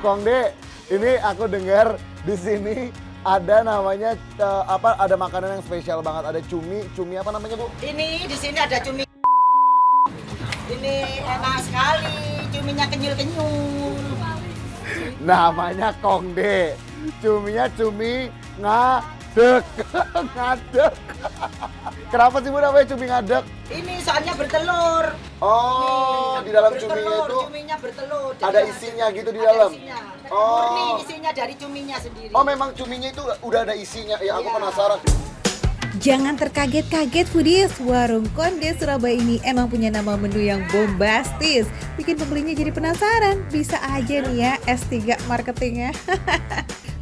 Kongde, ini aku dengar di sini ada namanya ada makanan yang spesial banget, ada cumi apa namanya Bu? Ini di sini ada cumi. Ini enak sekali, cuminya kenyul-kenyul. Namanya Kongde, cuminya cumi ngadek, ngadek. Kenapa sih Bu namanya cumi ngadek? Ini soalnya bertelur. Oh, Ini di dalam bertelur, cuminya itu cuminya bertelur. ada Jadi isinya gitu di ada dalam? Isinya. Oh. Murni isinya dari cuminya sendiri. Oh memang cuminya itu udah ada isinya, ya aku Iya. penasaran. Jangan terkaget-kaget foodies, Warung Konde Surabaya ini emang punya nama menu yang bombastis. Bikin pembelinya jadi penasaran, bisa aja nih ya S3 marketingnya.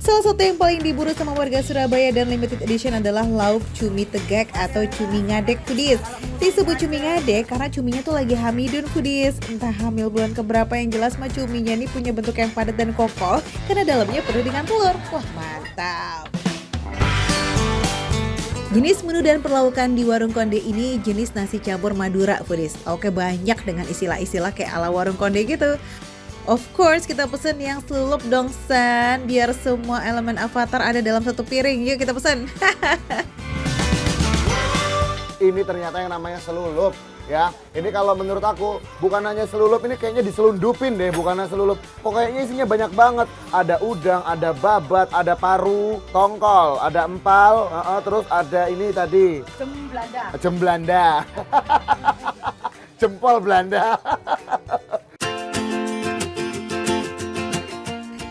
Salah satu yang paling diburu sama warga Surabaya dan limited edition adalah lauk cumi tegak atau cumi ngadek foodies. Disebut cumi ngadek karena cuminya tuh lagi hamidun foodies. Entah hamil bulan keberapa yang jelas mah cuminya nih punya bentuk yang padat dan kokoh karena dalamnya penuh dengan telur. Wah mantap. Jenis menu dan perlaukan di Warung Konde ini jenis nasi campur Madura foodies. Oke, banyak dengan istilah-istilah kayak ala Warung Konde gitu. Of course kita pesen yang selulup dong San, biar semua elemen avatar ada dalam satu piring. Yuk kita pesen. Ini ternyata yang namanya selulup ya. Ini kalau menurut aku bukan hanya selulup, ini kayaknya diselundupin deh, bukan hanya selulup. Pokoknya isinya banyak banget. Ada udang, ada babat, ada paru, tongkol, ada empal, terus ada ini tadi. Jem Belanda. Jempol Belanda.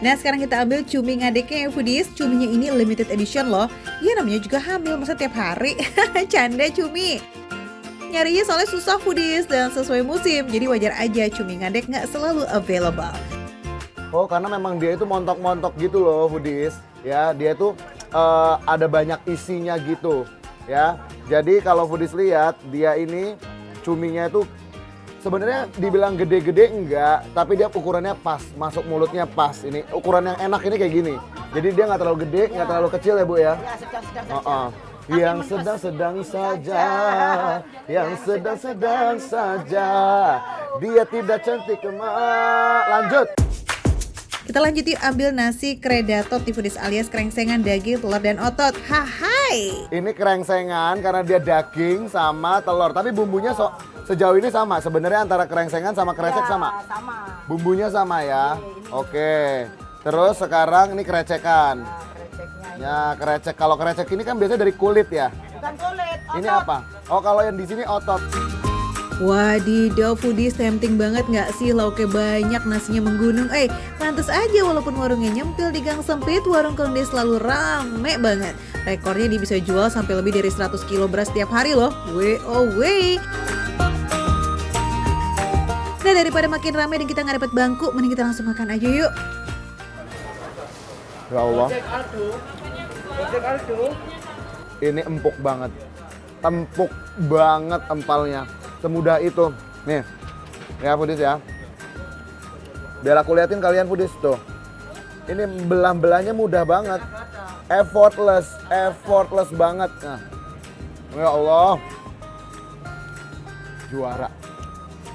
Nah sekarang kita ambil cumi ngadeknya ya foodies. Cuminya ini limited edition loh. Ya namanya juga hamil, masa tiap hari. Canda cumi. Nyarinya soalnya susah foodies dan sesuai musim. Jadi wajar aja cumi ngadek nggak selalu available. Oh karena memang dia itu montok-montok gitu loh foodies. Ya dia tuh ada banyak isinya gitu ya. Jadi kalau foodies lihat dia ini cuminya itu sebenarnya dibilang gede-gede enggak, tapi dia ukurannya pas, masuk mulutnya pas. Ini ukuran yang enak ini kayak gini. Jadi dia nggak terlalu gede, nggak terlalu kecil ya Bu ya. Ya sedang-sedang saja. Yang sedang-sedang saja, yang sedang-sedang saja. Dia tidak cantik Lanjut. Kita lanjut yuk ambil nasi kredatot foodies alias krengsengan daging, telur dan otot. Hai. Ini krengsengan karena dia daging sama telur, tapi bumbunya sejauh ini sama. Sebenarnya antara krengsengan sama krecek sama. Sama. Bumbunya sama ya. Oke. Terus sekarang ini krecekan. Kreceknya Ya, krecek. Kalau krecek ini kan biasanya dari kulit ya. bukan kulit. Ini apa? Oh, kalau yang di sini otot. Wadidaw foodies, tempting banget nggak sih lauknya banyak, nasinya menggunung. Pantes aja walaupun warungnya nyempil di gang sempit, Warung Konde selalu rame banget. Rekornya dia bisa jual sampai lebih dari 100 kilo beras tiap hari loh. Wey. Nah daripada makin rame dan kita nggak dapet bangku, mending kita langsung makan aja yuk. Ya Allah. Ini empuk banget. Empuk banget empalnya. Semudah itu. Nih. Ya foodies ya. Biar aku liatin kalian foodies tuh. Ini belah-belahnya mudah banget. Effortless banget. Nah. Ya Allah. Juara.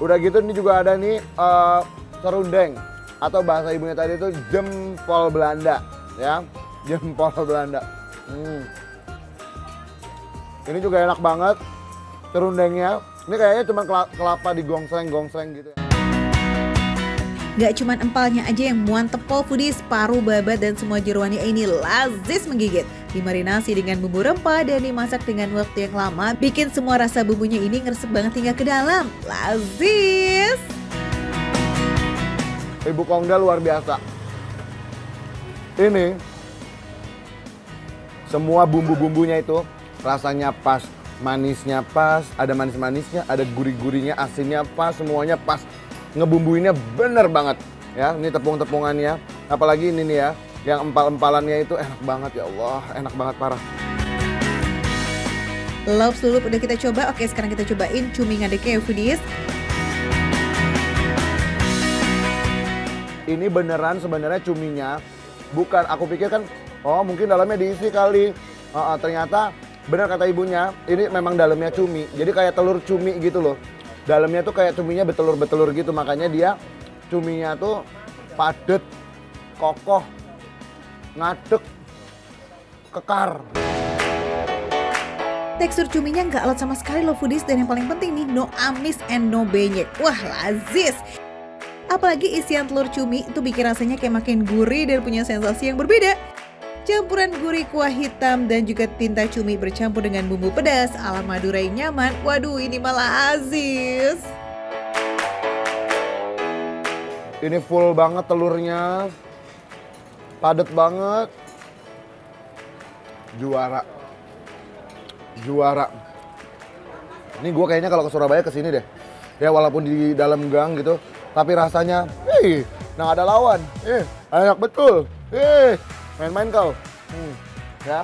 Udah gitu ini juga ada nih serundeng atau bahasa ibunya tadi itu jempol Belanda ya, jempol Belanda. Ini juga enak banget serundengnya. Ini kayaknya cuma kelapa digongsreng gitu. Gak cuman empalnya aja yang muan tepol foodies, paru, babat, dan semua jeroannya ini lazis menggigit. Dimarinasi dengan bumbu rempah dan dimasak dengan waktu yang lama, bikin semua rasa bumbunya ini ngeresep banget hingga ke dalam. Lazis! Ibu Kongda luar biasa. Ini semua bumbu-bumbunya itu rasanya pas, manisnya pas, ada manis-manisnya, ada gurih-gurihnya, asinnya pas, semuanya pas. Ngebumbuinnya bener banget ya. Ini tepung-tepungannya, apalagi ini nih ya, yang empal-empalannya itu enak banget ya Allah, enak banget parah. Lauk selulup udah kita coba, oke sekarang kita cobain cumi ngadeknya ya foodies. Ini beneran sebenarnya cuminya, bukan aku pikir kan, oh mungkin dalamnya diisi kali. Ternyata bener kata ibunya, ini memang dalamnya cumi, jadi kayak telur cumi gitu loh. Dalamnya tuh kayak cuminya betelur-betelur gitu, makanya dia cuminya tuh padet, kokoh, ngadek, kekar. Tekstur cuminya nggak alot sama sekali loh foodies, dan yang paling penting nih, no amis and no benyek. Wah, lazis! Apalagi isian telur cumi itu bikin rasanya kayak makin gurih dan punya sensasi yang berbeda. Campuran gurih kuah hitam dan juga tinta cumi bercampur dengan bumbu pedas ala Madura yang nyaman. Waduh, ini malah lazis! Ini full banget telurnya, padat banget, juara. Ini gue kayaknya kalau ke Surabaya kesini deh. Ya walaupun di dalam gang gitu, tapi rasanya, nah ada lawan. Enak betul. Main-main kau. Ya.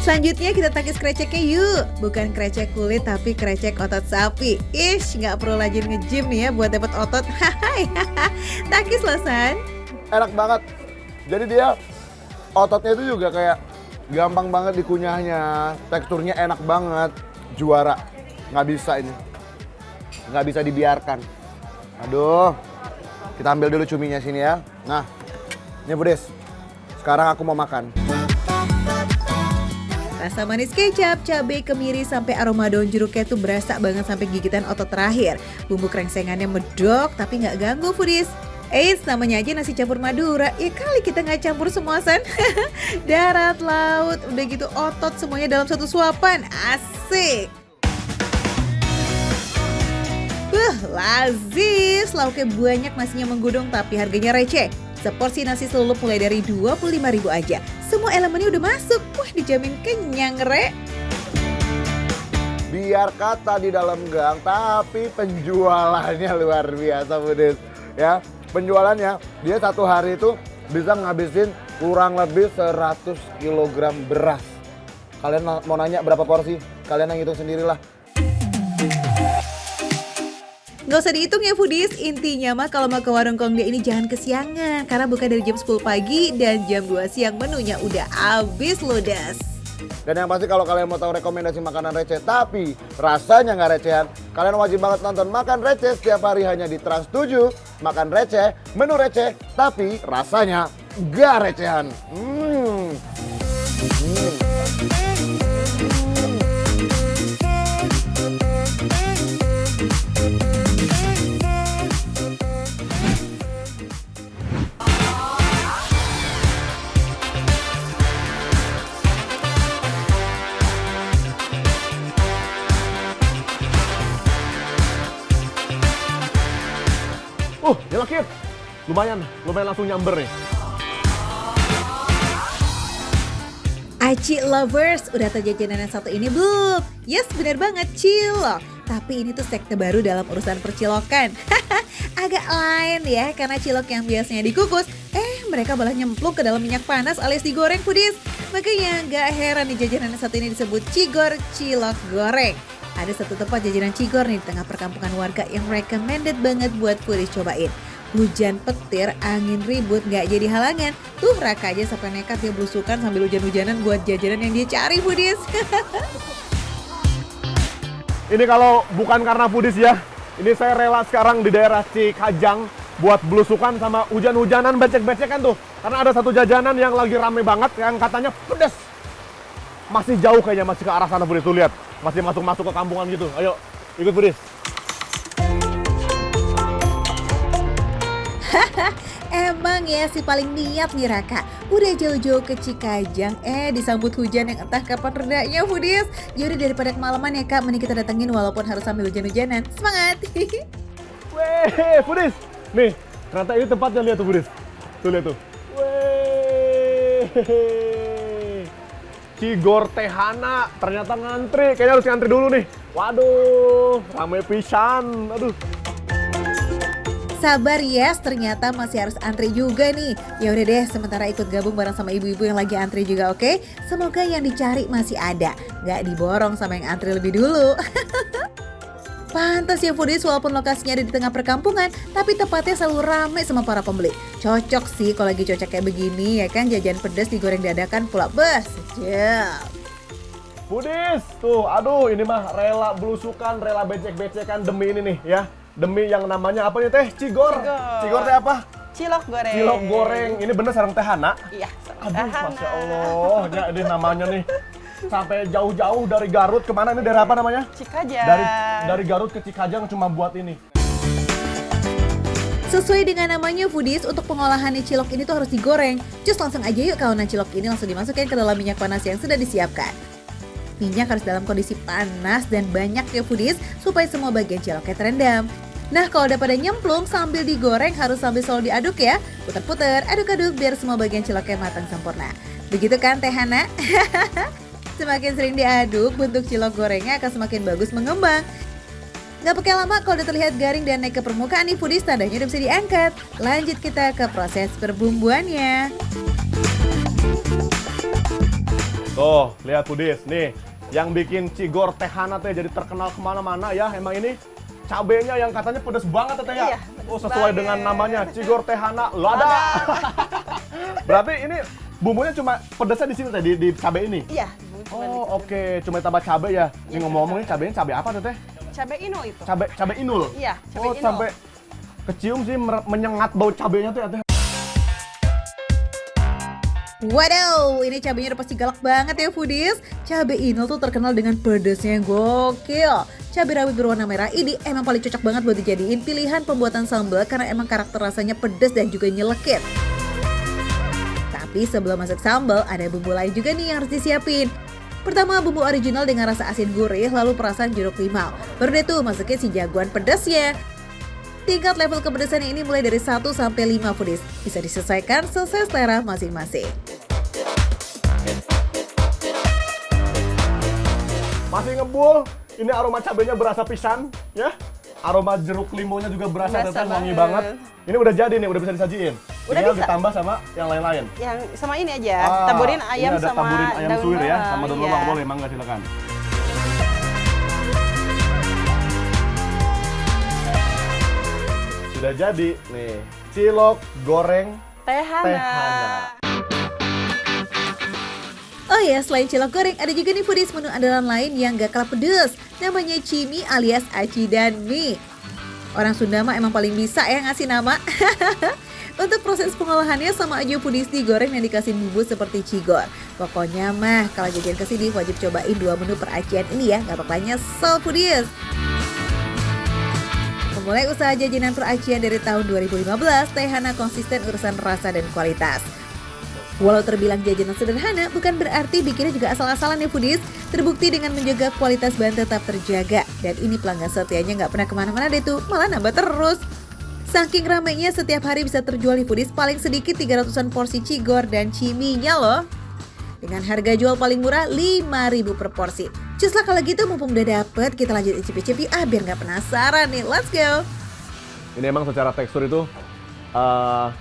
Selanjutnya kita takis kreceknya yuk. Bukan krecek kulit tapi krecek otot sapi. Ish, nggak perlu rajin nge-gym nih ya buat dapat otot. Takis loh, San. Enak banget. Jadi dia ototnya itu juga kayak gampang banget dikunyahnya, teksturnya enak banget, juara. Nggak bisa ini, nggak bisa dibiarkan. Aduh, kita ambil dulu cuminya sini ya. Nah, ini Budis, sekarang aku mau makan. Rasa manis kecap, cabai, kemiri, sampai aroma daun jeruknya tuh berasa banget sampai gigitan otot terakhir. Bumbu krengsengannya medok tapi nggak ganggu foodies. Eits, namanya aja nasi campur Madura. Ya kali kita nggak campur semua, San. Darat, laut, udah gitu otot semuanya dalam satu suapan. Asik. Lazis. Lauknya banyak, nasinya menggunung tapi harganya receh. Seporsi nasi selulup mulai dari 25.000 aja. Semua elemennya udah masuk. Wah, dijamin kenyang, Re. Biar kata di dalam gang, tapi penjualannya luar biasa, Budis. Ya, penjualannya dia satu hari itu bisa ngabisin kurang lebih 100 kg beras. Kalian mau nanya berapa porsi? Kalian yang hitung sendirilah. Nggak usah dihitung ya foodies, intinya mah kalau mau ke warung Kongde ini jangan kesiangan. Karena buka dari jam 10 pagi dan jam 2 siang menunya udah habis ludes. Dan yang pasti kalau kalian mau tahu rekomendasi makanan receh tapi rasanya nggak recehan, kalian wajib banget nonton Makan Receh setiap hari hanya di Trans 7. Makan Receh, menu receh tapi rasanya nggak recehan. Gila Kip, lumayan langsung nyamber nih. Aci lovers, udah tahu jajanan yang satu ini belum? Yes, bener banget, cilok. Tapi ini tuh sekte baru dalam urusan percilokan. Agak lain ya, karena cilok yang biasanya dikukus, mereka malah nyemplung ke dalam minyak panas alias digoreng foodies. Makanya gak heran nih jajanan yang satu ini disebut Cigor Cilok Goreng. Ada satu tempat jajanan Cigor nih di tengah perkampungan warga yang recommended banget buat foodies cobain. Hujan petir, angin ribut gak jadi halangan. Tuh Raka aja sampai nekat dia belusukan sambil hujan-hujanan buat jajanan yang dia cari foodies. Ini kalau bukan karena foodies ya, ini saya rela sekarang di daerah Cikajang buat belusukan sama hujan-hujanan becek-becekan tuh. Karena ada satu jajanan yang lagi rame banget yang katanya pedas. Masih jauh kayaknya, masih ke arah sana foodies, tuh lihat. Masih masuk-masuk ke kampungan gitu. Ayo, ikut foodies. Emang ya si paling niat nih Raka. Udah jauh-jauh ke Cikajang, disambut hujan yang entah kapan redanya foodies. Yaudah daripada kemalaman ya Kak, mending kita datengin walaupun harus sambil hujan-hujanan. Semangat! Weh, foodies. Nih, ternyata ini tempatnya, lihat tuh foodies. Tuh lihat tuh. Weh. Cigor Tehana, ternyata ngantri. Kayaknya harus ngantri dulu nih. Waduh, rame pisan. Aduh. Sabar yes, ternyata masih harus antri juga nih. Ya udah deh, sementara ikut gabung bareng sama ibu-ibu yang lagi antri juga, oke? Semoga yang dicari masih ada, nggak diborong sama yang antri lebih dulu. Pantas ya foodies, walaupun lokasinya ada di tengah perkampungan, tapi tempatnya selalu ramai sama para pembeli. Cocok sih kalau lagi cocok kayak begini ya kan, jajan pedas digoreng dadakan pula. Sedap. Foodies, tuh aduh ini mah rela belusukan, rela becek-becekan demi ini nih ya. Demi yang namanya apa nih teh? Cigor. Cigor teh apa? Cilok goreng. Cilok goreng. Ini bener sarang tehana? Iya. Aduh, Masya Allah. Ya, ini namanya nih. Sampai jauh-jauh dari Garut. Kemana ini? Daerah apa namanya? Cikajang. Dari Garut ke Cikajang cuma buat ini. Sesuai dengan namanya foodies, untuk pengolahan cilok ini tuh harus digoreng. Cus langsung aja yuk kawanan cilok ini langsung dimasukkan ke dalam minyak panas yang sudah disiapkan. Minyak harus dalam kondisi panas dan banyak ya foodies supaya semua bagian ciloknya terendam. Nah kalau udah pada nyemplung sambil digoreng harus sambil selalu diaduk ya. Putar-putar, aduk-aduk biar semua bagian ciloknya matang sempurna. Begitu kan Teh Hana? Semakin sering diaduk, bentuk cilok gorengnya akan semakin bagus mengembang. Gak pakai lama kalau udah terlihat garing dan naik ke permukaan nih foodies, tandanya udah bisa diangkat. Lanjut kita ke proses perbumbuannya. Tuh, lihat foodies. Nih, yang bikin Cigor Tehana teh jadi terkenal kemana-mana ya. Emang ini cabenya yang katanya pedes banget teh ya. Iya, Oh, sesuai banget. dengan namanya, Cigor Tehana lada. Berarti ini bumbunya cuma pedesnya di sini teh, di cabe ini. Iya. Oh, oke, cuma tambah cabe ya. Ini ngomong-ngomong ini cabenya cabe apa tuh teh? Cabai ino itu. Cabe inul. Iya, cabai Oh, ino. sampai kecium sih menyengat bau cabenya tuh ya teh. Waduh, ini cabenya udah pasti galak banget ya foodies. Cabai inul tuh terkenal dengan pedasnya yang gokil. Cabai rawit berwarna merah ini emang paling cocok banget buat dijadiin pilihan pembuatan sambal karena emang karakter rasanya pedas dan juga nyelekit. Tapi sebelum masak sambal, ada bumbu lain juga nih yang harus disiapin. Pertama bumbu original dengan rasa asin gurih, lalu perasan jeruk limau. Baru deh tuh masukin si jagoan pedasnya. Tingkat level kepedasannya ini mulai dari 1 sampai 5 foodies. Bisa disesuaikan sesuai selera masing-masing. Masih ngebul, ini aroma cabenya berasa pisan, ya. Aroma jeruk limunya juga berasa, Berasa teteh wangi banget. banget. Ini udah jadi nih, udah bisa disajiin. Udah Tinggal bisa. ditambah sama yang lain-lain. Yang sama ini aja. Ah, Taburin ini ayam ada sama taburin ayam daun suwir ya, bawang. sama daun Iya. bawang boleh, mangga silakan. Sudah jadi nih, cilok goreng Tehana. Tehana. Oh ya, selain cilok goreng, ada juga nih foodies menu andalan lain yang gak kalah pedes. Namanya cimi alias aci dan mie. Orang Sunda mah emang paling bisa ya ngasih nama. Untuk proses pengolahannya sama aja foodies digoreng yang dikasih bumbu seperti cigor. Pokoknya mah kalau jajan kesini wajib cobain 2 menu peracian ini ya, gak bakalannya so foodies. Memulai usaha jajanan peracian dari tahun 2015, Tehana konsisten urusan rasa dan kualitas. Walau terbilang jajanan sederhana, bukan berarti bikinnya juga asal-asalan ya foodies. Terbukti dengan menjaga kualitas bahan tetap terjaga. Dan ini pelanggan setianya nggak pernah kemana-mana deh tuh, malah nambah terus. Saking ramainya setiap hari bisa terjual di foodies paling sedikit 300-an porsi cigor dan ciminya loh. Dengan harga jual paling murah 5.000 per porsi. Cus lah kalau gitu mumpung udah dapet, kita lanjut icip-icip yuk biar nggak penasaran nih. Let's go! Ini emang secara tekstur itu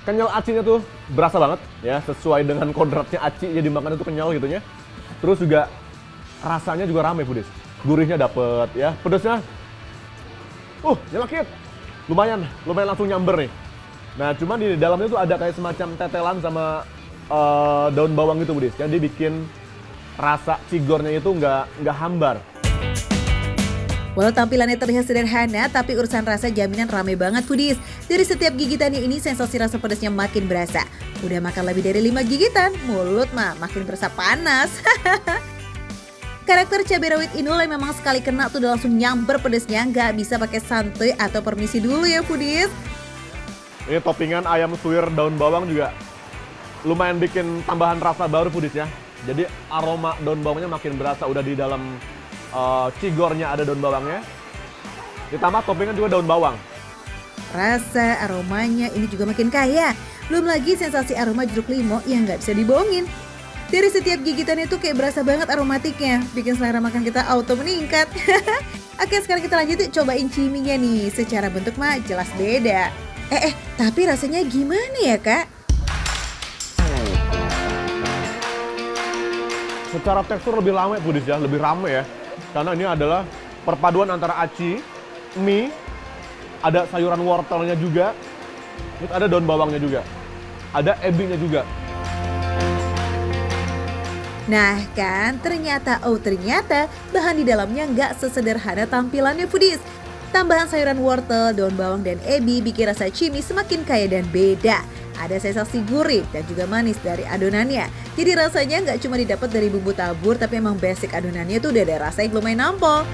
kenyal acinya tuh berasa banget ya, sesuai dengan kodratnya aci jadi makan itu kenyal gitu ya. Terus juga rasanya juga rame foodies. Gurihnya dapet ya, pedasnya nyelekit. Lumayan langsung nyamber nih. Nah, cuman di dalamnya tuh ada kayak semacam tetelan sama daun bawang gitu foodies. Yang dibikin rasa cigornya itu nggak hambar. Walau tampilannya terlihat sederhana, tapi urusan rasa jaminan rame banget foodies. Dari setiap gigitannya ini sensasi rasa pedasnya makin berasa. Udah makan lebih dari 5 gigitan, mulut mah makin berasa panas. Karakter cabai rawit inul yang memang sekali kena tuh udah langsung nyamber pedasnya, nggak bisa pakai santuy atau permisi dulu ya foodies. Ini toppingan ayam suwir daun bawang juga lumayan bikin tambahan rasa baru foodies ya. Jadi aroma daun bawangnya makin berasa, udah di dalam cigornya ada daun bawangnya. Ditambah toppingan juga daun bawang. Rasa aromanya ini juga makin kaya. Belum lagi sensasi aroma jeruk limau yang nggak bisa dibohongin. Dari setiap gigitan itu kayak berasa banget aromatiknya. Bikin selera makan kita auto meningkat. Oke, sekarang kita lanjut yuk cobain ciminya nih. Secara bentuk mah jelas beda. Tapi rasanya gimana ya kak? Secara tekstur lebih lama foodies ya, lebih rame ya. Karena ini adalah perpaduan antara aci, mie, ada sayuran wortelnya juga, terus ada daun bawangnya juga, ada ebinya juga. Nah kan, ternyata bahan di dalamnya nggak sesederhana tampilannya foodies. Tambahan sayuran wortel, daun bawang, dan ebi bikin rasa cimi semakin kaya dan beda. Ada sensasi gurih dan juga manis dari adonannya. Jadi rasanya nggak cuma didapat dari bumbu tabur, tapi emang basic adonannya tuh udah ada rasa yang lumayan nampol.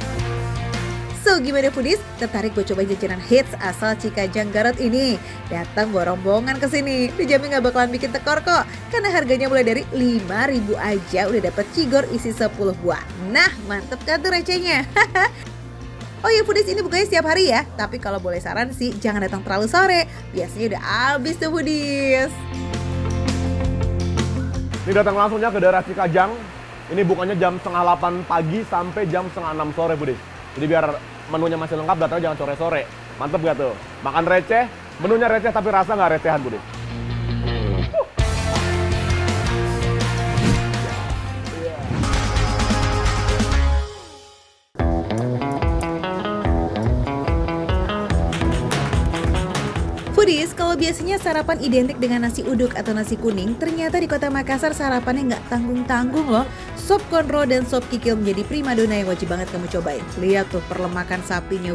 So, gimana foodies? Tertarik buat coba jajanan hits asal Cikajang Garut ini? Datang rombongan ke sini. Dijamin nggak bakalan bikin tekor kok. Karena harganya mulai dari 5.000 aja udah dapet cigor isi 10 buah. Nah, mantep kan tuh recehnya? Oh ya foodies, ini bukanya setiap hari ya. Tapi kalau boleh saran sih, jangan datang terlalu sore. Biasanya udah habis tuh foodies. Ini datang langsungnya ke daerah Cikajang. Ini bukanya jam setengah 8 pagi sampai jam setengah 6 sore, Budi. Jadi biar menunya masih lengkap, datang jangan sore-sore. Mantep gak tuh? Makan receh, menunya receh tapi rasa nggak recehan, Budi. Foodies, kalau biasanya sarapan identik dengan nasi uduk atau nasi kuning, ternyata di kota Makassar sarapannya nggak tanggung-tanggung loh. Sop konro dan sop kikil menjadi primadona yang wajib banget kamu cobain. Lihat tuh perlemakan sapinya,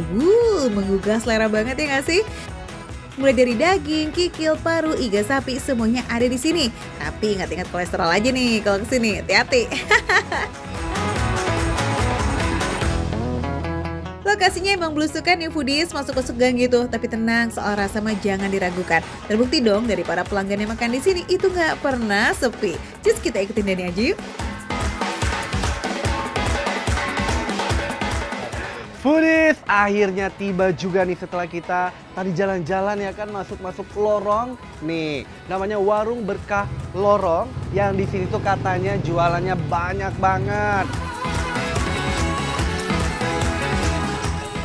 menggugah selera banget ya nggak sih? Mulai dari daging, kikil, paru, iga sapi, semuanya ada di sini. Tapi ingat-ingat kolesterol aja nih kalau kesini, hati-hati. Lokasinya emang belusukan nih foodies, masuk-masuk gang gitu. Tapi tenang, soal rasa mah jangan diragukan. Terbukti dong dari para pelanggan yang makan di sini itu nggak pernah sepi. Just kita ikutin Dani aja yuk. Foodies, akhirnya tiba juga nih setelah kita tadi jalan-jalan ya kan masuk-masuk lorong. Nih, namanya Warung Berkah Lorong yang di sini tuh katanya jualannya banyak banget.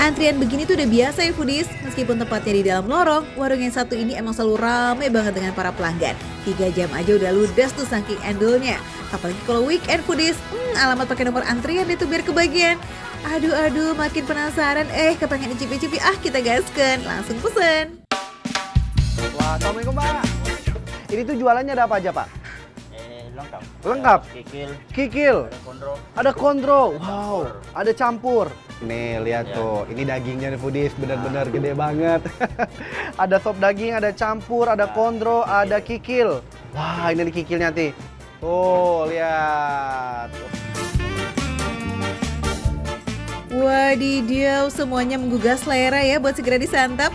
Antrian begini tuh udah biasa ya foodies. Meskipun tempatnya di dalam lorong, warung yang satu ini emang selalu ramai banget dengan para pelanggan. 3 jam aja udah ludes tuh saking endulnya. Apalagi kalau weekend foodies, alamat pakai nomor antrian deh tuh biar kebagian. Aduh, makin penasaran. Kepengen icip-icipi, kita gaskan. Langsung pesen. Wah, Assalamualaikum Pak. Ini tuh jualannya ada apa aja Pak? Lengkap. Lengkap? Kikil. Ada kondro. Ada wow, ada campur. Nih lihat tuh, ini dagingnya nih foodies benar-benar gede banget. Ada sop daging, ada campur, ada kondro, ada kikil. Wah, ini nih kikilnya nih. Tuh, lihat. Wadidaw, semuanya menggugah selera ya buat segera disantap.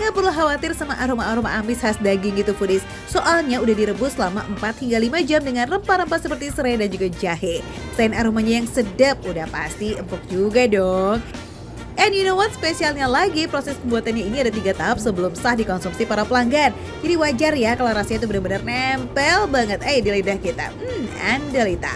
Nggak perlu khawatir sama aroma-aroma amis khas daging gitu foodies. Soalnya udah direbus selama 4 hingga 5 jam dengan rempah-rempah seperti serai dan juga jahe. Selain aromanya yang sedap, udah pasti empuk juga dong. And you know what, spesialnya lagi, proses pembuatannya ini ada 3 tahap sebelum sah dikonsumsi para pelanggan. Jadi wajar ya kalau rasanya itu benar-benar nempel banget di lidah kita. Andalita.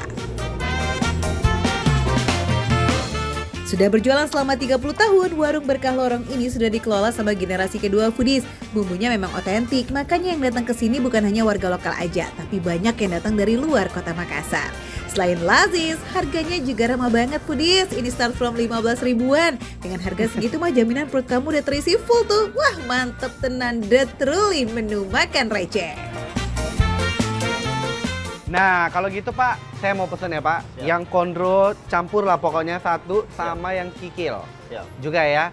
Sudah berjualan selama 30 tahun, Warung Berkah Lorong ini sudah dikelola sama generasi kedua foodies. Bumbunya memang otentik, makanya yang datang ke sini bukan hanya warga lokal aja, tapi banyak yang datang dari luar kota Makassar. Selain lazis, harganya juga ramah banget foodies. Ini start from 15 ribuan. Dengan harga segitu mah jaminan perut kamu udah terisi full tuh. Wah, mantep tenan, the truly menu makan receh. Nah, kalau gitu Pak, saya mau pesen ya Pak. Siap. Yang kondro campur lah pokoknya satu sama yang kikil. Siap. Juga ya.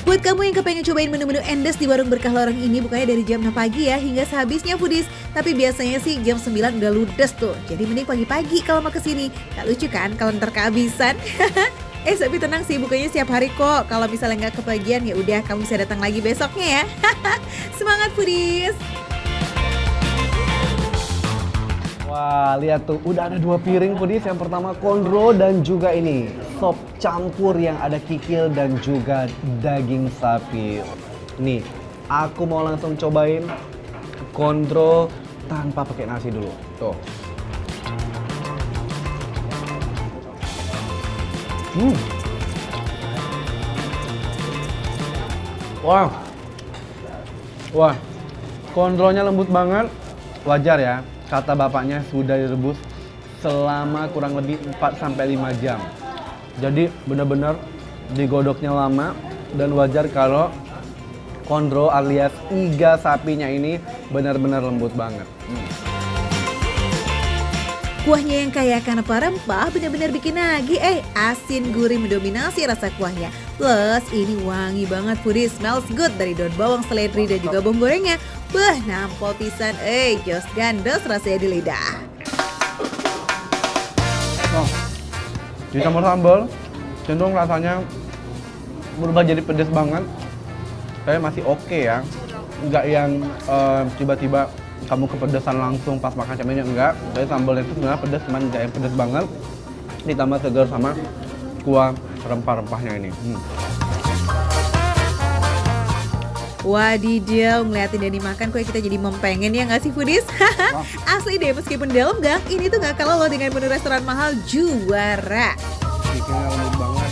Buat kamu yang kepengen cobain menu-menu endes di Warung Berkah Lorong ini bukanya dari jam 6 pagi ya hingga sehabisnya foodies. Tapi biasanya sih jam 9 udah ludes tuh. Jadi mending pagi-pagi kalau mau kesini. Gak lucu kan kalau ntar kehabisan? Tapi tenang sih, bukanya setiap hari kok. Kalau misalnya nggak kebagian ya udah kamu bisa datang lagi besoknya ya. Semangat foodies! Wah, lihat tuh, udah ada 2 piring foodies. Yang pertama kondro dan juga ini sop campur yang ada kikil dan juga daging sapi. Nih, aku mau langsung cobain kondro tanpa pakai nasi dulu. Tuh. Wah, kondronya lembut banget. Wajar ya, kata bapaknya sudah direbus selama kurang lebih 4-5 jam. Jadi benar-benar digodoknya lama dan wajar kalau kondro alias iga sapinya ini benar-benar lembut banget. Kuahnya yang kaya akan rempah-rempah benar-benar bikin nagih. Asin gurih mendominasi rasa kuahnya. Plus ini wangi banget foodies, smells good dari daun bawang, seledri dan juga bawang gorengnya. Nampol pisan, jos gandos rasanya di lidah. Oh, dicampur sambal, cenderung rasanya berubah jadi pedas banget. Tapi masih oke ya, nggak yang tiba-tiba kamu kepedesan langsung pas makan cabenya, enggak. Tapi sambalnya itu sebenarnya pedas, cuman nggak yang pedas banget. Ditambah segar sama kuah rempah-rempahnya ini. Wadidaw, ngeliatin Dani makan kue kita jadi mempengen ya nggak sih foodies? Asli deh, meskipun dalam gang, ini tuh nggak kalah loh dengan menu restoran mahal juara. Bikinnya lembut banget.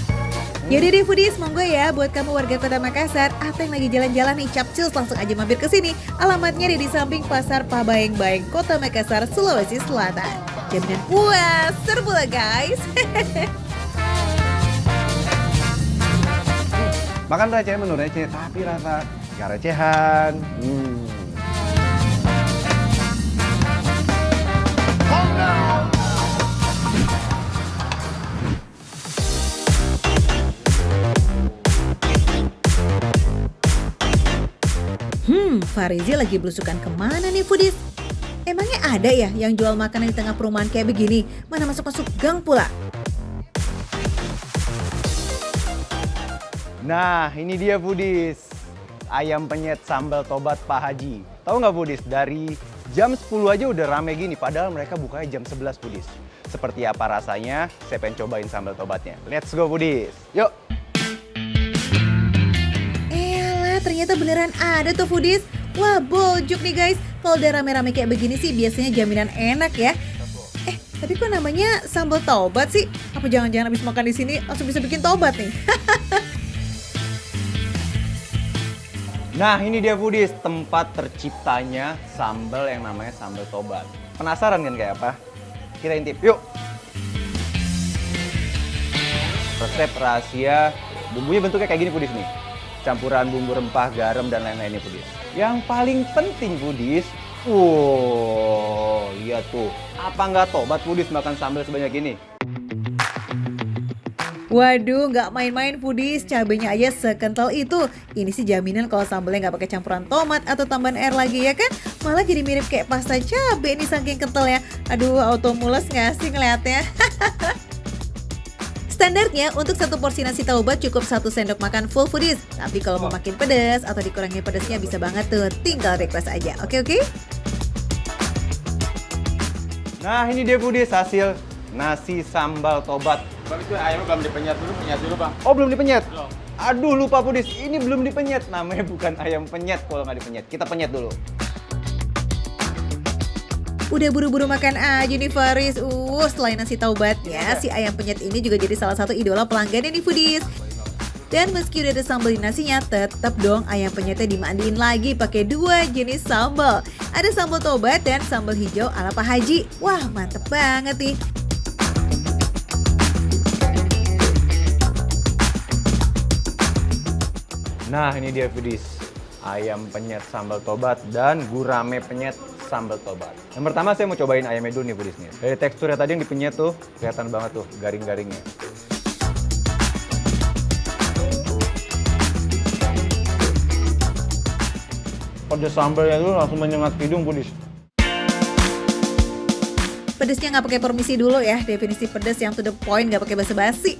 Yaudah deh foodies, monggo ya buat kamu warga Kota Makassar atau yang lagi jalan-jalan nih capcus, langsung aja mampir ke sini. Alamatnya ada di samping Pasar Pabayeng-Bayeng, Kota Makassar, Sulawesi Selatan. Jaminan puas, serbu lah guys. Makan receh menu receh, tapi rasa gak recehan. Farizi lagi belusukan kemana nih foodies? Emangnya ada ya yang jual makanan di tengah perumahan kayak begini? Mana masuk-masuk gang pula? Nah, ini dia foodies. Ayam penyet sambal tobat Pak Haji. Tahu nggak foodies, dari jam 10 aja udah rame gini, padahal mereka bukanya jam 11 foodies. Seperti apa rasanya? Saya pengen cobain sambal tobatnya. Let's go foodies. Yuk. Ternyata beneran ada tuh foodies. Wah, boljuk nih guys. Kalau udah rame-rame kayak begini sih biasanya jaminan enak ya. Tapi kok namanya sambal tobat sih? Apa jangan-jangan habis makan di sini langsung bisa bikin tobat nih? Nah, ini dia foodies, tempat terciptanya sambal yang namanya sambal tobat. Penasaran kan kayak apa? Kita intip, yuk. Resep rahasia, bumbunya bentuknya kayak gini foodies nih. Campuran bumbu rempah, garam, dan lain-lainnya foodies. Yang paling penting foodies, lihat tuh. Apa nggak tobat foodies makan sambal sebanyak ini? Waduh, nggak main-main foodies, cabenya aja sekental itu. Ini sih jaminan kalau sambalnya nggak pakai campuran tomat atau tambahan air lagi ya kan? Malah jadi mirip kayak pasta cabe nih saking kentalnya. Aduh, auto mules nggak sih ngeliatnya? Standarnya untuk satu porsi nasi taubat cukup 1 sendok makan full foodies. Tapi kalau mau makin pedas atau dikurangi pedasnya bisa banget tuh, tinggal request aja. Oke? Nah, ini dia foodies hasil nasi sambal tobat. Bang, itu ayamnya belum dipenyet dulu bang. Oh, belum dipenyet? Aduh, lupa foodies, ini belum dipenyet. Namanya bukan ayam penyet kalau nggak dipenyet. Kita penyet dulu. Udah buru-buru makan aja nih Faris. Selain nasi taubatnya, si ayam penyet ini juga jadi salah satu idola pelanggannya nih foodies. Dan meski udah ada sambal di nasinya, tetap dong ayam penyetnya dimandiin lagi pakai 2 jenis sambal. Ada sambal tobat dan sambal hijau ala Pak Haji. Wah, mantep banget nih. Nah, ini dia foodies. Ayam penyet sambal tobat dan gurame penyet sambal tobat. Yang pertama saya mau cobain ayamnya dulu nih foodies nih. Dari teksturnya tadi yang dipenyet tuh, kelihatan banget tuh garing-garingnya. Pedas sambalnya tuh langsung menyengat hidung foodies. Pedesnya nggak pakai permisi dulu ya, definisi pedes yang to the point, nggak pakai basa-basi.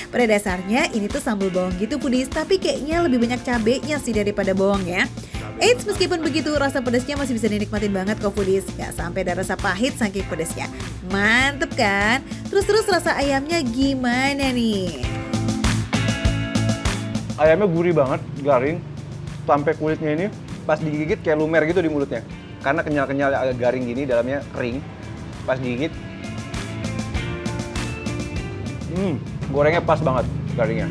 Pada dasarnya ini tuh sambal bawang gitu foodies, tapi kayaknya lebih banyak cabenya sih daripada bawang ya. Eits, meskipun begitu rasa pedesnya masih bisa dinikmatin banget kok foodies. Gak sampai ada rasa pahit saking pedesnya. Mantep kan? Terus rasa ayamnya gimana nih? Ayamnya gurih banget, garing. Sampai kulitnya ini pas digigit kayak lumer gitu di mulutnya. Karena kenyal-kenyal agak garing gini, dalamnya kering. Pas digigit, gorengnya pas banget garingnya.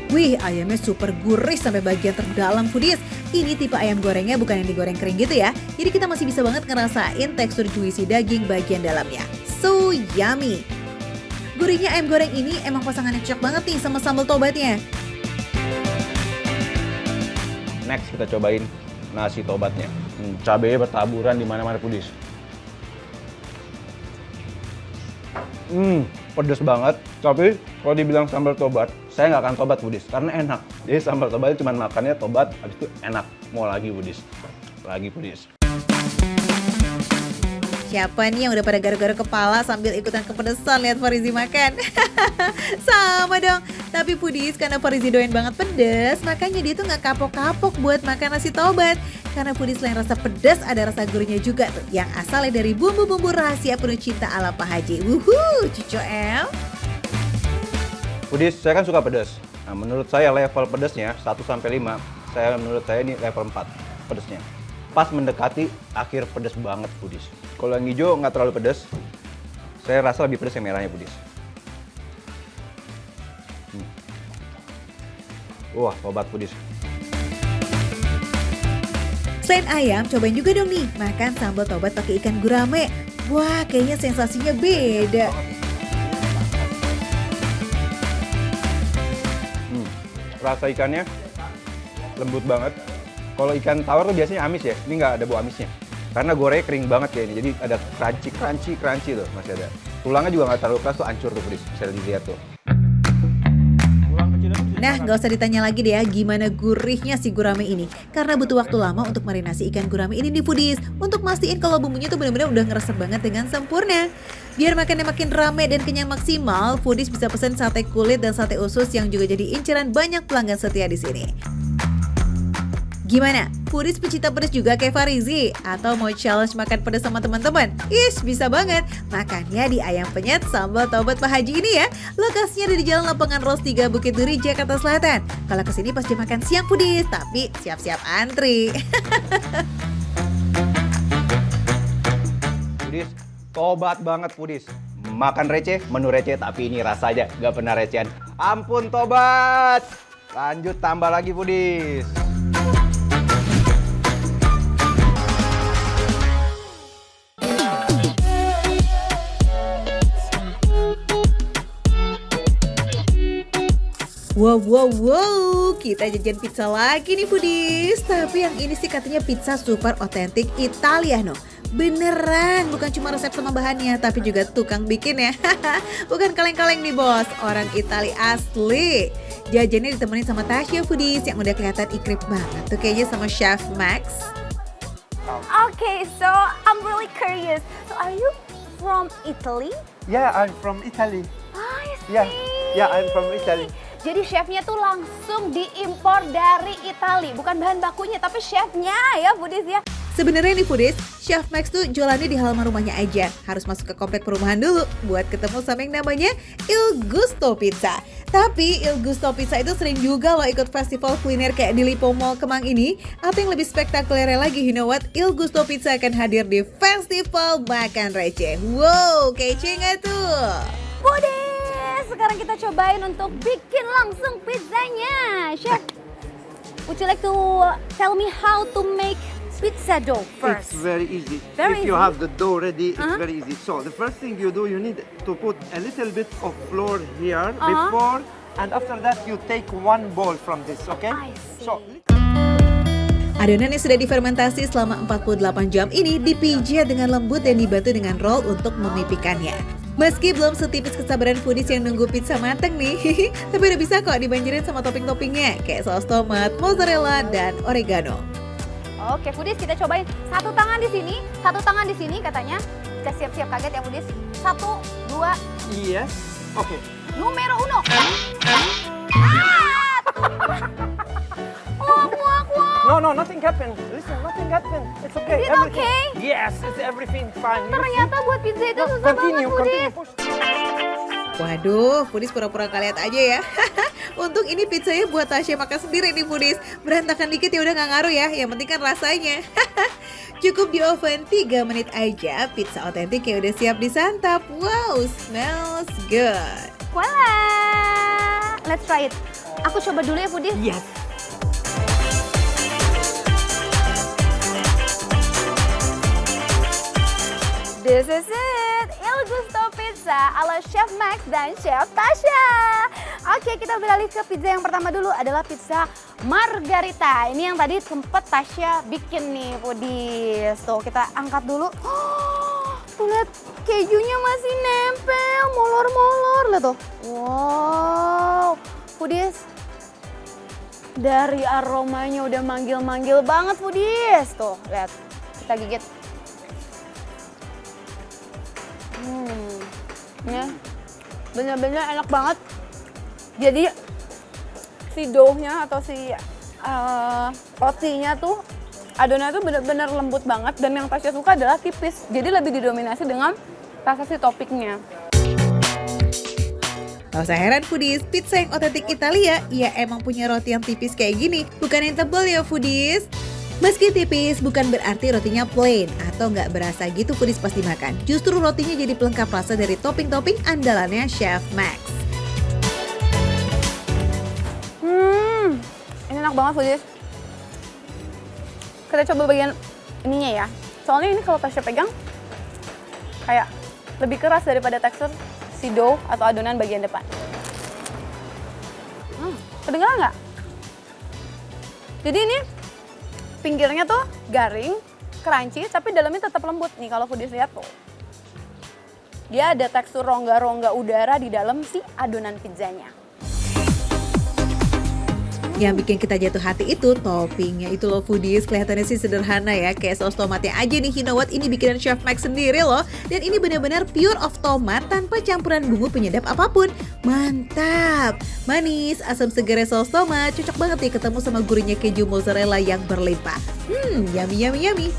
Wih, ayamnya super gurih sampai bagian terdalam foodies. Ini tipe ayam gorengnya bukan yang digoreng kering gitu ya. Jadi kita masih bisa banget ngerasain tekstur juicy daging bagian dalamnya. So yummy. Gurihnya ayam goreng ini emang pasangannya cocok banget nih sama sambal tobatnya. Next kita cobain nasi tobatnya. Cabenya bertaburan di mana-mana foodies. Pedes banget. Tapi kalau dibilang sambal tobat, saya nggak akan tobat Budis karena enak. Jadi sambal tobat cuma makannya tobat, habis itu enak. Mau lagi Budis. Lagi Budis. Siapa nih yang udah pada garuk-garuk kepala sambil ikutan kepedesan lihat Farizi makan? Sama dong. Tapi Foodies, karena Farizi doyan banget pedes, makanya dia tuh nggak kapok-kapok buat makan nasi tobat. Karena Foodies selain rasa pedas, ada rasa gurihnya juga tuh, yang asalnya dari bumbu-bumbu rahasia penuh cinta ala Pak Haji. Wuhu, cucu El. Budis, saya kan suka pedas. Nah, menurut saya level pedasnya 1 sampai 5, menurut saya ini level 4 pedasnya. Pas mendekati akhir pedas banget Budis. Kalau yang hijau nggak terlalu pedas, saya rasa lebih pedas yang merahnya Budis. Wah, tobat Budis. Selain ayam, cobain juga dong nih makan sambal tobat pakai ikan gurame. Wah, kayaknya sensasinya beda. Rasa ikannya lembut banget. Kalau ikan tawar tuh biasanya amis ya, ini nggak ada bau amisnya. Karena gorengnya kering banget kayak ini, jadi ada crunchy tuh masih ada. Tulangnya juga nggak terlalu keras tuh, hancur tuh Budis, bisa dilihat tuh. Nah, gak usah ditanya lagi deh ya gimana gurihnya si gurame ini. Karena butuh waktu lama untuk marinasi ikan gurame ini di Foodies. Untuk mastiin kalau bumbunya tuh bener-bener udah ngeresep banget dengan sempurna. Biar makannya makin rame dan kenyang maksimal, Foodies bisa pesan sate kulit dan sate usus yang juga jadi inceran banyak pelanggan setia di sini. Gimana? Foodies pecinta pedas juga kayak Farizi? Atau mau challenge makan pedas sama teman-teman? Ish, bisa banget. Makannya di Ayam Penyet Sambal Tobat Pak Haji ini ya. Lokasinya ada di Jalan Lapangan Ros 3 Bukit Duri, Jakarta Selatan. Kalau kesini pasti makan siang Foodies, tapi siap-siap antri. Foodies, tobat banget Foodies. Makan receh, menu receh, tapi ini rasa aja nggak pernah recehan. Ampun tobat. Lanjut tambah lagi Foodies. Wow, kita jajan pizza lagi nih Foodies. Tapi yang ini sih katanya pizza super otentik Italiano. Beneran, bukan cuma resep sama bahannya, tapi juga tukang bikin ya. Bukan kaleng-kaleng nih bos, orang Itali asli. Jajannya ditemenin sama Tasya Foodies yang udah kelihatan ikrip banget tuh kayaknya sama Chef Max. Okay, so I'm really curious. So are you from Italy? Yeah, I'm from Italy. I see. Yeah, I'm from Italy. Jadi chefnya tuh langsung diimpor dari Italia, bukan bahan bakunya tapi chefnya ya Foodies ya. Sebenarnya nih Foodies, Chef Max tuh jualannya di halaman rumahnya aja. Harus masuk ke komplek perumahan dulu buat ketemu sama yang namanya Il Gusto Pizza. Tapi Il Gusto Pizza itu sering juga loh ikut festival kuliner kayak di Lipo Mall Kemang ini. Atau yang lebih spektakuler lagi, you know what? Il Gusto Pizza akan hadir di festival makan receh. Wow, kece nggak tuh? Foodies, sekarang kita cobain untuk bikin langsung pizzanya. Chef, would you like to tell me how to make pizza dough first? It's very easy. Very if you easy? have the dough ready, it's Uh-huh. very easy. So the first thing you do, you need to put a little bit of flour here Uh-huh. before, and after that you take one bowl from this, okay? I see. So Adonan yang sudah difermentasi selama 48 jam ini dipijat dengan lembut dan dibantu dengan roll untuk memipikannya. Meski belum setipis kesabaran Foodies yang nunggu pizza mateng nih, tapi udah bisa kok dibanjirin sama topping-toppingnya kayak saus tomat, mozzarella, dan oregano. Oke, Foodies kita cobain. Satu tangan di sini katanya. Kita siap-siap kaget ya Foodies. 1, 2, yes, okay. numero 1. No, nothing happened. Listen, nothing happened. It's okay. Is it everything. okay? Yes, it's everything fine. You Ternyata buat pizza itu susah banget continue, Foodies. push. Waduh, Foodies pura-pura nggak lihat aja ya. Untung ini pizzanya buat Tasya makan sendiri nih Foodies. Berantakan dikit ya udah nggak ngaruh ya, yang penting kan rasanya. Cukup di oven 3 menit aja, pizza otentik yang udah siap disantap. Wow, smells good. Voila! Let's try it. Aku coba dulu ya Foodies. Yes. This is it, Il Gusto Pizza ala Chef Max dan Chef Tasya. Oke, kita beralih ke pizza yang pertama dulu, adalah pizza margarita. Ini yang tadi sempat Tasya bikin nih Foodies. Tuh, kita angkat dulu. Tuh lihat, kejunya masih nempel, molor-molor. Lihat tuh. Wow, foodies. Dari aromanya udah manggil-manggil banget foodies. Tuh, lihat. Kita gigit. Ya, bener-bener enak banget. Jadi si dough-nya atau si rotinya tuh, adonannya tuh bener-bener lembut banget. Dan yang Tasya suka adalah tipis. Jadi lebih didominasi dengan rasa si toppingnya. Gak usah heran foodies, pizza yang otentik Italia, ya emang punya roti yang tipis kayak gini. Bukan yang tebal ya foodies. Meski tipis, bukan berarti rotinya plain atau nggak berasa gitu foodies pas dimakan. Justru rotinya jadi pelengkap rasa dari topping-topping andalannya Chef Max. Ini enak banget foodies. Kita coba bagian ininya ya. Soalnya ini kalau Tasya pegang, kayak lebih keras daripada tekstur si dough atau adonan bagian depan. Kedengeran nggak? Jadi ini pinggirnya tuh garing, crunchy, tapi dalamnya tetap lembut nih kalau foodies lihat tuh. Dia ada tekstur rongga-rongga udara di dalam si adonan pizzanya. Yang bikin kita jatuh hati itu toppingnya itu loh foodies. Kelihatannya sih sederhana ya, kayak saus tomatnya aja nih. You know what, ini bikinan Chef Max sendiri loh. Dan ini benar-benar pure of tomat tanpa campuran bumbu penyedap apapun. Mantap, manis, asam segar saus tomat, cocok banget nih ketemu sama gurihnya keju mozzarella yang berlimpah. Yummy yummy yummy.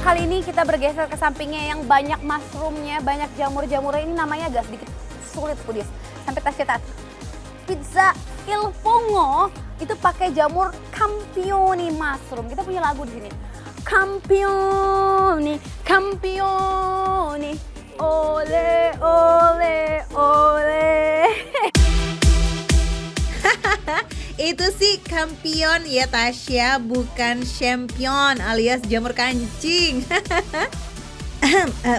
Kali ini kita bergeser ke sampingnya yang banyak mushroomnya, banyak jamur-jamurnya. Ini namanya agak sedikit sulit foodies. Sampai Tasya tat. Pizza Il Fungo itu pakai jamur campioni mushroom. Kita punya lagu di sini. Campioni, campioni, ole, ole, ole. Itu sih kampion ya Tasya, bukan champion alias jamur kancing.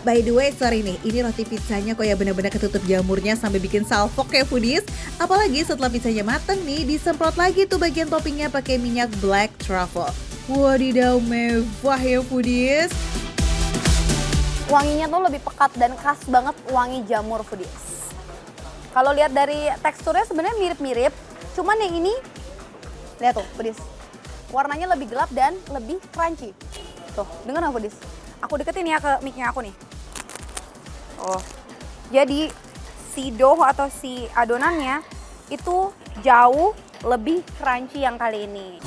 By the way, sorry nih, ini roti pizzanya kok ya bener-bener ketutup jamurnya sampai bikin salfok ya foodies. Apalagi setelah pizzanya mateng nih, disemprot lagi tuh bagian toppingnya pakai minyak black truffle. Wadidaw, mewah ya foodies. Wanginya tuh lebih pekat dan khas banget wangi jamur foodies. Kalau lihat dari teksturnya sebenarnya mirip-mirip, cuman yang ini lihat tuh foodies. Warnanya lebih gelap dan lebih crunchy. Tuh, denger nggak foodies? Aku deketin ya ke mic-nya aku nih. Oh, jadi si dough atau si adonannya itu jauh lebih crunchy yang kali ini.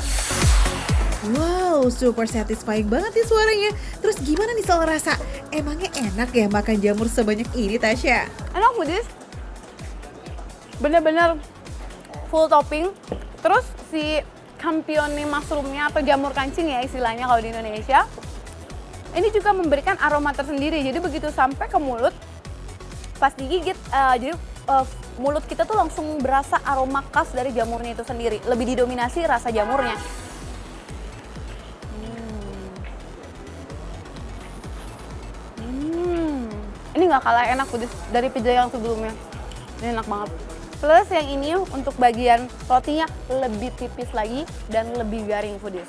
Wow, super satisfying banget nih suaranya. Terus gimana nih soal rasa? Emangnya enak ya makan jamur sebanyak ini Tasya? Enak foodies. Bener-bener full topping. Terus si campioni mushroomnya atau jamur kancing ya istilahnya kalau di Indonesia. Ini juga memberikan aroma tersendiri, jadi begitu sampai ke mulut, pas digigit, mulut kita tuh langsung berasa aroma khas dari jamurnya itu sendiri. Lebih didominasi rasa jamurnya. Ini nggak kalah enak foodies dari pizza yang sebelumnya. Ini enak banget. Plus yang ini untuk bagian rotinya lebih tipis lagi dan lebih garing foodies.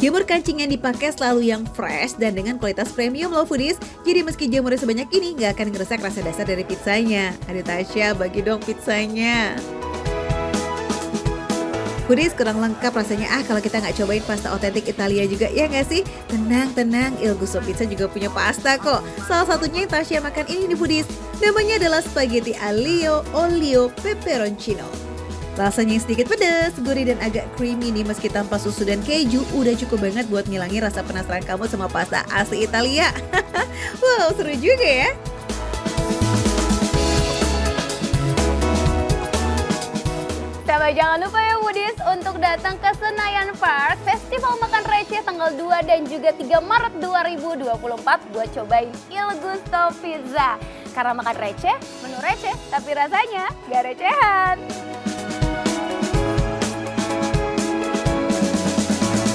Jamur kancing yang dipakai selalu yang fresh dan dengan kualitas premium loh foodies. Jadi meski jamurnya sebanyak ini nggak akan ngerusak rasa dasar dari pizzanya. Aduh Tasya, bagi dong pizzanya. Foodies kurang lengkap rasanya kalau kita nggak cobain pasta otentik Italia juga, ya nggak sih? Tenang, Il Gusto Pizza juga punya pasta kok. Salah satunya yang Tasya makan ini nih foodies. Namanya adalah spaghetti aglio olio peperoncino. Rasanya yang sedikit pedas, gurih dan agak creamy nih meski tanpa susu dan keju, udah cukup banget buat ngilangin rasa penasaran kamu sama pasta asli Italia. Wow, seru juga ya. Sampai jangan lupa ya foodies untuk datang ke Senayan Park Festival Makan Receh tanggal 2 dan juga 3 Maret 2024 buat cobain Il Gusto Pizza. Karena makan receh, menu receh, tapi rasanya gak recehan.